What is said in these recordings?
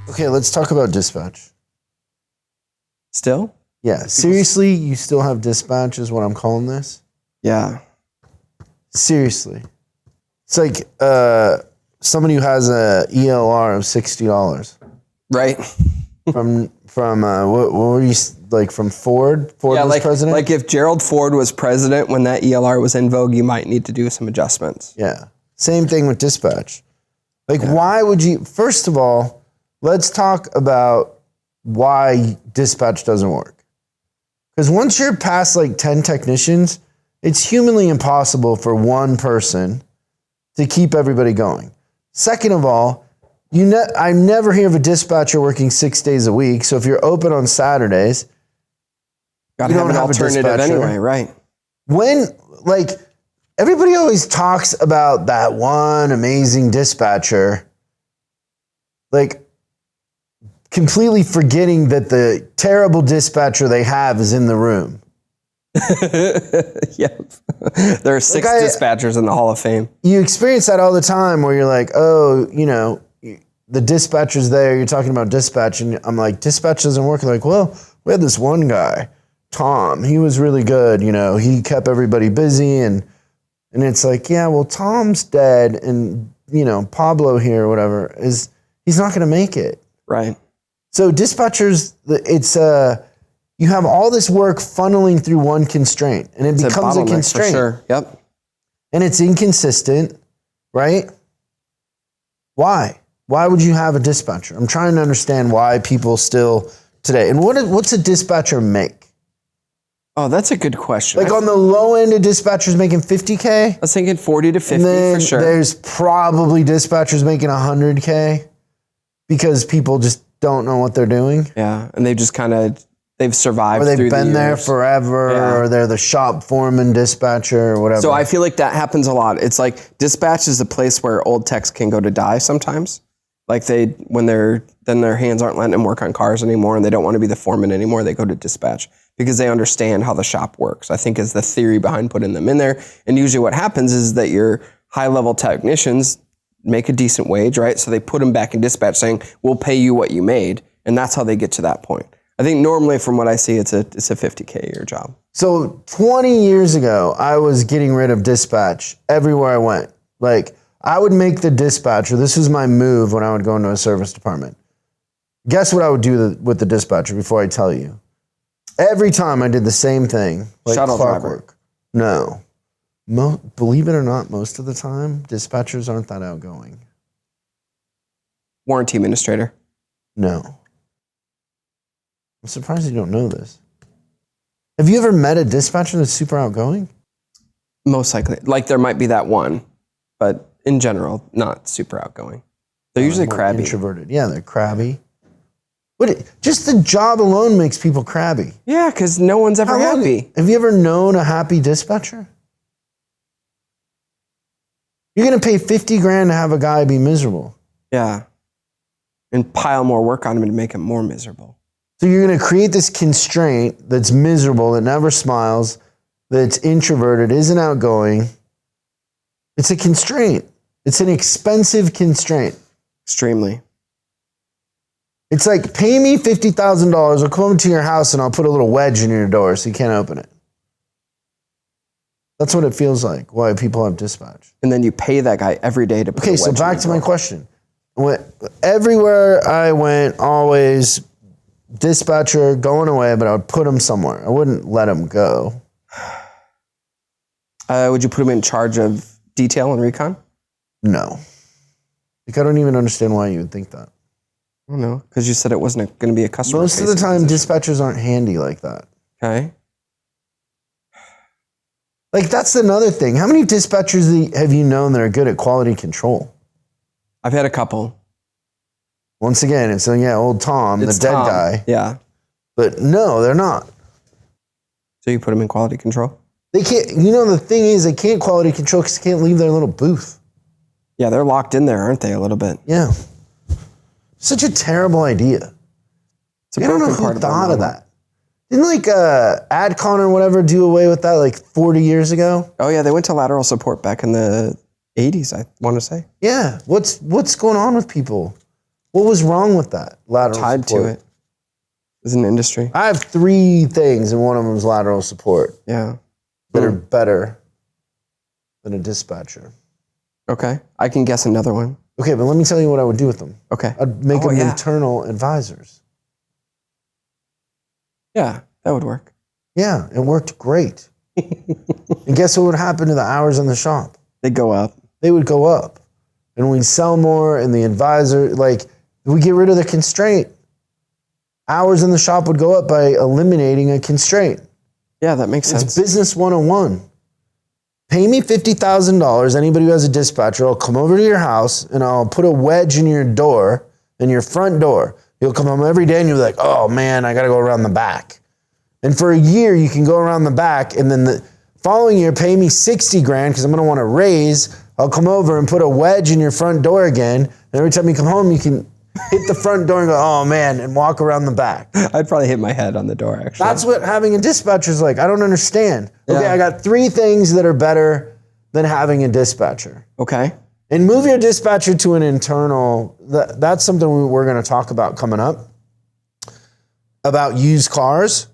Okay, let's talk about dispatch. Still? Yeah, seriously, you still have dispatch is what I'm calling this? Yeah. Seriously. It's like somebody who has a ELR of $60. Right. From what were you, like, from Ford? Ford was president? Like if Gerald Ford was president when that ELR was in vogue, you might need to do some adjustments. Yeah. Same thing with dispatch. Like, why would you, first of all, let's talk about why dispatch doesn't work. Because once you're past like 10 technicians, it's humanly impossible for one person to keep everybody going. Second of all, I never hear of a dispatcher working 6 days a week. So if you're open on Saturdays, gotta have an alternative anyway, right? When, like, everybody always talks about that one amazing dispatcher, like, completely forgetting that the terrible dispatcher they have is in the room. Yep. There are 6 dispatchers in the Hall of Fame. You experience that all the time where you're like, oh, you know, the dispatcher's there, you're talking about dispatch, and I'm like, dispatch doesn't work. They're like, well, we had this one guy, Tom, he was really good, you know, he kept everybody busy, and it's like, yeah, well, Tom's dead, and, you know, Pablo here or whatever, he's not gonna make it. Right. So dispatchers, it's you have all this work funneling through one constraint, and it becomes a constraint. For sure. Yep. And it's inconsistent, right? Why? Why would you have a dispatcher? I'm trying to understand why people still today. And what's a dispatcher make? Oh, that's a good question. Like on the low end of dispatchers making 50K? I was thinking 40 to 50 and then for sure. There's probably dispatchers making 100K because people just don't know what they're doing. Yeah, and they've just they've survived. Or they've been the there forever, or they're the shop foreman dispatcher or whatever. So I feel like that happens a lot. It's like dispatch is a place where old techs can go to die sometimes. Like when their hands aren't letting them work on cars anymore and they don't want to be the foreman anymore, they go to dispatch because they understand how the shop works, I think is the theory behind putting them in there. And usually what happens is that your high-level technicians make a decent wage, right? So they put them back in dispatch saying, we'll pay you what you made. And that's how they get to that point. I think normally from what I see, it's a 50K a year job. So 20 years ago, I was getting rid of dispatch everywhere I went. Like, I would make the dispatcher, this was my move when I would go into a service department. Guess what I would do with the dispatcher before I tell you? Every time I did the same thing, like shuttle clockwork. No. Believe it or not, most of the time, dispatchers aren't that outgoing. Warranty administrator. No. I'm surprised you don't know this. Have you ever met a dispatcher that's super outgoing? Most likely. Like there might be that one, but in general, not super outgoing. They're usually crabby. Introverted. Yeah, they're crabby. Just the job alone makes people crabby. Yeah, because no one's ever happy. Have you ever known a happy dispatcher? You're going to pay $50,000 to have a guy be miserable. Yeah. And pile more work on him to make him more miserable. So you're going to create this constraint that's miserable, that never smiles, that's introverted, isn't outgoing. It's a constraint. It's an expensive constraint. Extremely. It's like, pay me $50,000, I'll come to your house and I'll put a little wedge in your door so you can't open it. That's what it feels like, why people have dispatch. And then you pay that guy every day to put a wedge in so back to your my door. question. Everywhere I went, always dispatcher going away, but I would put him somewhere. I wouldn't let him go. Would you put him in charge of detail and recon? No. Like, I don't even understand why you would think that. I don't know, because you said it wasn't going to be a customer. Most of the time, dispatchers aren't handy like that. Okay. Like, that's another thing. How many dispatchers have you known that are good at quality control? I've had a couple. Once again, it's old Tom, the dead guy. Yeah. But no, they're not. So you put them in quality control? They can't, the thing is, they can't quality control because they can't leave their little booth. Yeah, they're locked in there, aren't they, a little bit? Yeah. Such a terrible idea. I don't know who thought of that. Didn't AdCon or whatever do away with that like 40 years ago? Oh yeah, they went to lateral support back in the 80s, I want to say. Yeah. What's going on with people? What was wrong with that? Lateral Tied support. to it as an industry. I have 3 things, and one of them is lateral support Yeah. that are better than a dispatcher. Okay. I can guess another one. Okay, but let me tell you what I would do with them. Okay. I'd make them internal advisors. Yeah, that would work. Yeah, it worked great. And guess what would happen to the hours in the shop? They go up. They would go up. And we'd sell more, and the advisor, like, we get rid of the constraint. Hours in the shop would go up by eliminating a constraint. Yeah, that makes sense. It's business 101. Pay me $50,000. Anybody who has a dispatcher, I'll come over to your house and I'll put a wedge in your door, in your front door. You'll come home every day and you'll be like, oh man, I got to go around the back. And for a year, you can go around the back, and then the following year, pay me 60 grand because I'm going to want to raise. I'll come over and put a wedge in your front door again. And every time you come home, you can hit the front door and go, oh man, and walk around the back. I'd probably hit my head on the door, actually. That's what having a dispatcher is like. I don't understand. Okay, Yeah. I got 3 things that are better than having a dispatcher. Okay. And move your dispatcher to an internal, that's something we're going to talk about coming up, about used cars.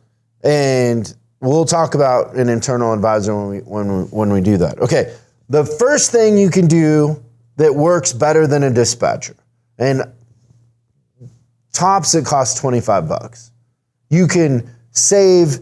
And we'll talk about an internal advisor when we do that. Okay, the first thing you can do that works better than a dispatcher, and tops it costs $25. You can save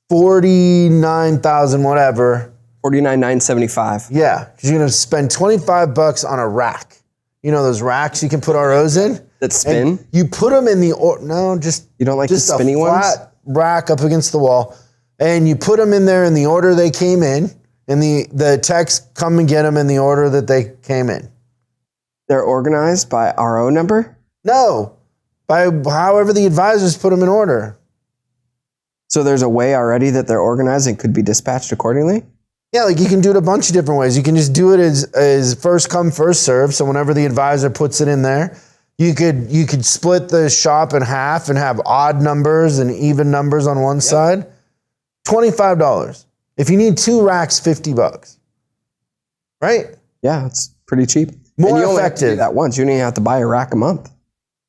49,000 whatever. 49,975. Yeah, because you're gonna spend $25 on a rack. You know those racks you can put ROs in That spin? And you put them in the You don't like just the spinny a ones? flat rack up against the wall, and you put them in there in the order they came in, and the techs come and get them in the order that they came in. They're organized by RO number? No, by however the advisors put them in order. So there's a way already that they're organized and could be dispatched accordingly? Yeah, like you can do it a bunch of different ways. You can just do it as first come, first serve. So whenever the advisor puts it in there, you could split the shop in half and have odd numbers and even numbers on one side. $25. If you need 2 racks, $50. Right? Yeah, it's pretty cheap. More and you only have to effective. do that once. You don't even have to buy a rack a month.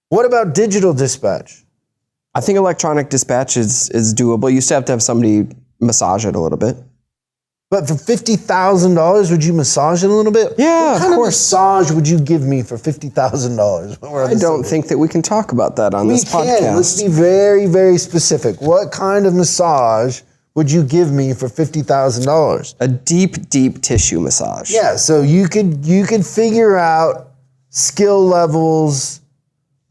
What about digital dispatch? I think electronic dispatch is doable. You still have to have somebody massage it a little bit. But for $50,000, would you massage it a little bit? Yeah, what of kind course. massage would you give me for $50,000? I don't think that we can talk about that on this podcast. Let's be very, very specific. What kind of massage would you give me for $50,000? A deep, deep tissue massage. Yeah, so you could figure out skill levels,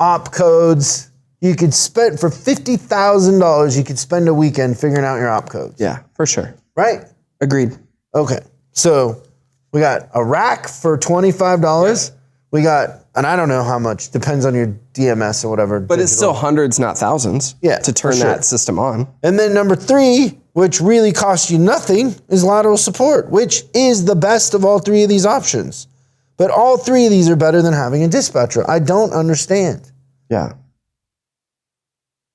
op codes. You could spend for $50,000. You could spend a weekend figuring out your op codes. Yeah, for sure. Right? Agreed. Okay, so we got a rack for $25. We got, and I don't know how much, depends on your DMS or whatever. But it's still hundreds, not thousands, to turn for sure. that system on. And then number 3, which really costs you nothing, is lateral support, which is the best of all 3 of these options. But all 3 of these are better than having a dispatcher. I don't understand. Yeah.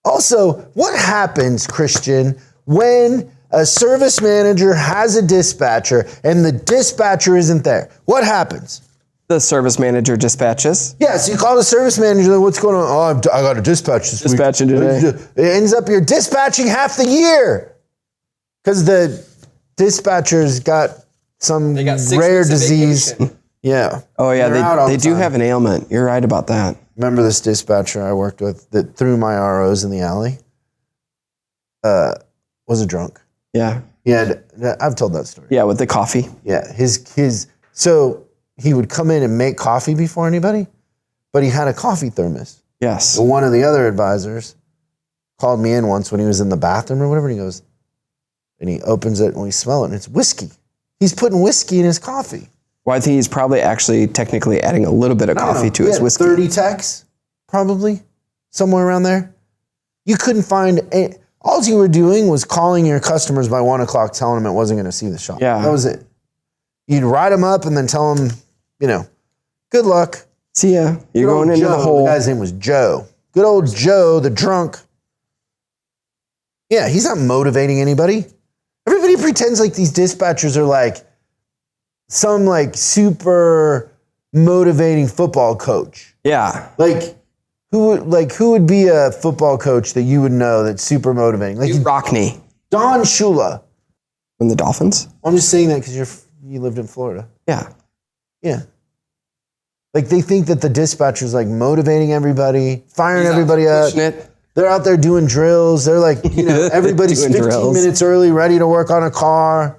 Also, what happens, Christian, when a service manager has a dispatcher and the dispatcher isn't there? What happens? The service manager dispatches. Yeah, so you call the service manager, like, what's going on? Oh, I got a dispatch this week. Dispatching today. It ends up you're dispatching half the year because the dispatcher's got some rare disease. Yeah. Oh, yeah, They're out all they the do time. have an ailment. You're right about that. Remember this dispatcher I worked with that threw my ROs in the alley? Was a drunk. Yeah. I've told that story. Yeah, with the coffee. Yeah, so he would come in and make coffee before anybody, but he had a coffee thermos. Yes. So one of the other advisors called me in once when he was in the bathroom or whatever, and he goes, and he opens it and we smell it, and it's whiskey. He's putting whiskey in his coffee. Well, I think he's probably actually technically adding a little bit of coffee to his whiskey. 30 techs, probably, somewhere around there. You couldn't find any. All you were doing was calling your customers by 1 o'clock, telling them it wasn't going to see the shop. Yeah. That was it. You'd write them up and then tell them, good luck. See ya. You're Good old going into Joe. the hole. The guy's name was Joe. Good old Joe, the drunk. Yeah, he's not motivating anybody. Everybody pretends like these dispatchers are like some like super motivating football coach. Yeah. Like who would be a football coach that you would know that's super motivating? Like Rockney. Don Shula. From the Dolphins? I'm just saying that because you lived in Florida. Yeah. Yeah. Like they think that the dispatcher's like motivating everybody, firing everybody up. They're out there doing drills. They're like, everybody's 15 minutes early, ready to work on a car.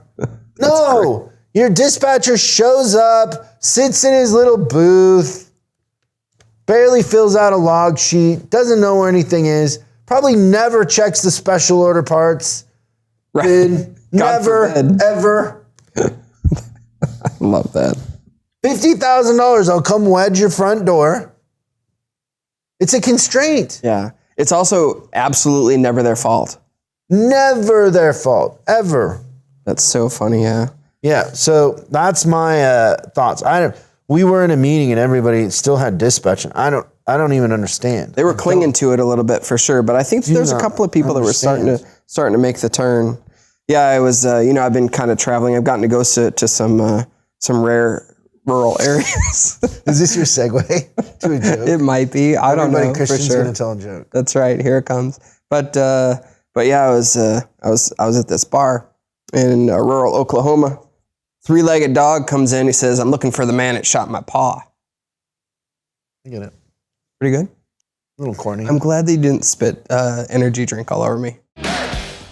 No, your dispatcher shows up, sits in his little booth, barely fills out a log sheet, doesn't know where anything is, probably never checks the special order parts. Right. Never, ever. I love that. $50,000, I'll come wedge your front door. It's a constraint. Yeah. It's also absolutely never their fault. Never their fault, ever. That's so funny, yeah. Yeah, so that's my thoughts. We were in a meeting and everybody still had dispatch. I don't even understand. They were clinging to it a little bit for sure, but I think there's a couple of people that were starting to make the turn. Yeah, I was. I've been kind of traveling. I've gotten to go to some rare rural areas. Is this your segue to a joke? It might be. I don't know. Christian's for sure. Gonna tell a joke. That's right. Here it comes. But yeah, I was at this bar in rural Oklahoma. 3-legged dog comes in. He says, "I'm looking for the man that shot my paw." I get it. Pretty good. A little corny. I'm glad they didn't spit energy drink all over me.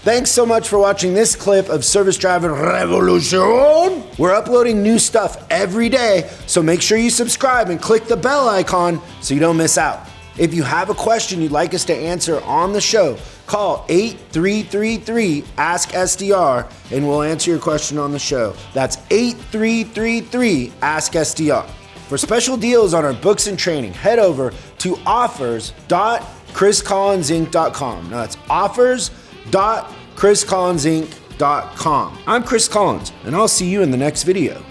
Thanks so much for watching this clip of Service Driver Revolution. We're uploading new stuff every day, so make sure you subscribe and click the bell icon so you don't miss out. If you have a question you'd like us to answer on the show, call 8333-ASK-SDR and we'll answer your question on the show. That's 8333-ASK-SDR. For special deals on our books and training, head over to offers.chriscollinsinc.com. Now that's offers.chriscollinsinc.com. I'm Chris Collins, and I'll see you in the next video.